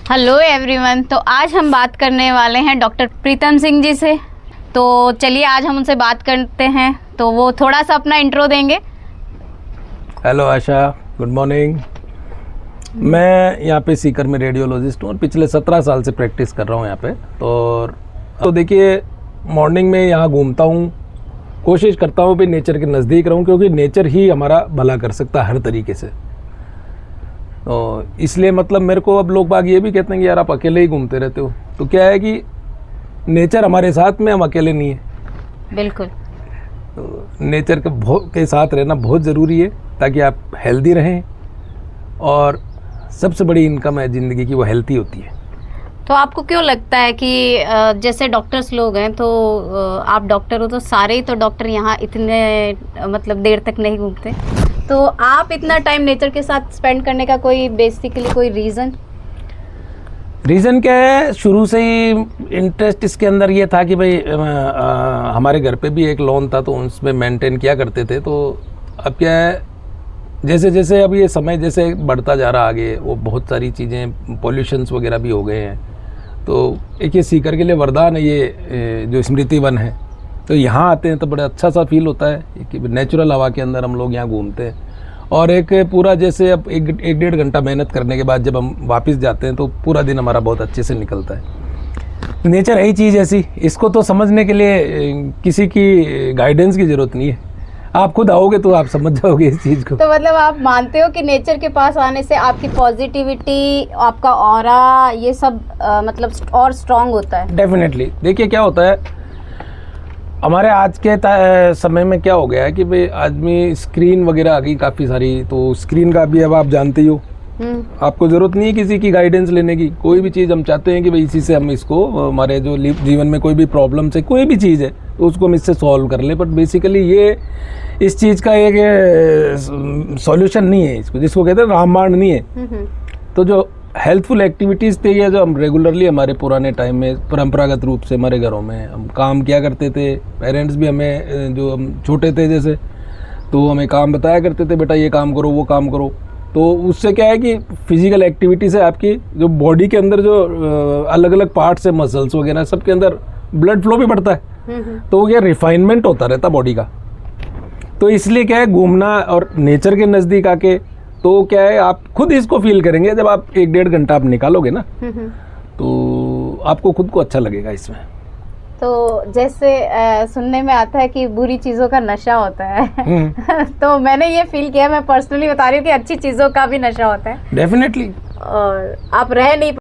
Hello everyone. तो आज हम बात करने वाले हैं डॉक्टर प्रीतम सिंह जी से। तो चलिए आज हम उनसे बात करते हैं, तो वो थोड़ा सा अपना इंट्रो देंगे। हेलो आशा, गुड मॉर्निंग। मैं यहाँ पे सीकर में रेडियोलॉजिस्ट हूँ और पिछले 17 साल से प्रैक्टिस कर रहा हूँ यहाँ पे। तो देखिए, मॉर्निंग में यहाँ घूमता हूँ, कोशिश करता हूँ भी नेचर के नज़दीक रहूँ, क्योंकि नेचर ही हमारा भला कर सकता है हर तरीके से। तो इसलिए मतलब मेरे को अब लोग बाग ये भी कहते हैं कि यार आप अकेले ही घूमते रहते हो। तो क्या है कि नेचर हमारे साथ में, हम अकेले नहीं है। बिल्कुल। तो नेचर के साथ रहना बहुत ज़रूरी है ताकि आप हेल्दी रहें, और सबसे बड़ी इनकम है ज़िंदगी की, वो हेल्थी होती है। तो आपको क्यों लगता है कि जैसे डॉक्टर्स लोग हैं, तो आप डॉक्टर हो तो सारे ही तो डॉक्टर यहाँ इतने मतलब देर तक नहीं घूमते, तो आप इतना टाइम नेचर के साथ स्पेंड करने का कोई बेसिकली कोई रीज़न क्या है? शुरू से ही इंटरेस्ट इसके अंदर ये था कि भाई हमारे घर पे भी एक लोन था, तो उसमें मेंटेन किया करते थे। तो अब क्या है, जैसे जैसे अब ये समय जैसे बढ़ता जा रहा आगे, वो बहुत सारी चीज़ें, पॉल्यूशंस वगैरह भी हो गए हैं। तो एक ये सीकर के लिए वरदान है ये जो स्मृति वन है। तो यहाँ आते हैं तो बड़ा अच्छा सा फील होता है कि नेचुरल हवा के अंदर हम लोग यहाँ घूमते हैं। और एक पूरा जैसे अब एक डेढ़ घंटा मेहनत करने के बाद जब हम वापस जाते हैं तो पूरा दिन हमारा बहुत अच्छे से निकलता है। नेचर है ही चीज़ ऐसी, इसको तो समझने के लिए किसी की गाइडेंस की ज़रूरत नहीं है। आप खुद आओगे तो आप समझ जाओगे इस चीज़ को। तो मतलब आप मानते हो कि नेचर के पास आने से आपकी पॉजिटिविटी, आपका ऑरा, ये सब मतलब और स्ट्रांग होता है? डेफिनेटली। देखिए क्या होता है, हमारे आज के समय में क्या हो गया है कि भाई आदमी स्क्रीन वगैरह आ गई काफ़ी सारी। तो स्क्रीन का भी अब आप जानते ही हो, आपको ज़रूरत नहीं है किसी की गाइडेंस लेने की। कोई भी चीज़ हम चाहते हैं कि भाई इसी से हम इसको, हमारे जो जीवन में कोई भी प्रॉब्लम से कोई भी चीज़ है तो उसको हम इससे सॉल्व कर ले। बट बेसिकली ये इस चीज़ का एक सॉल्यूशन नहीं है, इसको जिसको कहते हैं रामबाण नहीं है। तो जो हेल्थफुल एक्टिविटीज़ थे, ये जो हम रेगुलरली हमारे पुराने टाइम में परंपरागत रूप से हमारे घरों में हम काम किया करते थे। पेरेंट्स भी हमें, जो हम छोटे थे जैसे, तो हमें काम बताया करते थे, बेटा ये काम करो, वो काम करो। तो उससे क्या है कि फिजिकल एक्टिविटी से आपकी जो बॉडी के अंदर जो अलग अलग पार्ट्स है, मसल्स वगैरह, सबके अंदर ब्लड फ्लो भी बढ़ता है। तो ये रिफाइनमेंट होता रहता बॉडी का। तो इसलिए क्या है, घूमना और नेचर के नज़दीक आके, तो क्या है, आप खुद इसको फील करेंगे जब आप एक डेढ़ घंटा आप निकालोगे ना, तो आपको खुद को अच्छा लगेगा इसमें। तो जैसे सुनने में आता है कि बुरी चीज़ों का नशा होता है तो मैंने ये फील किया, मैं पर्सनली बता रही हूँ कि अच्छी चीज़ों का भी नशा होता है। डेफिनेटली। और आप रह नहीं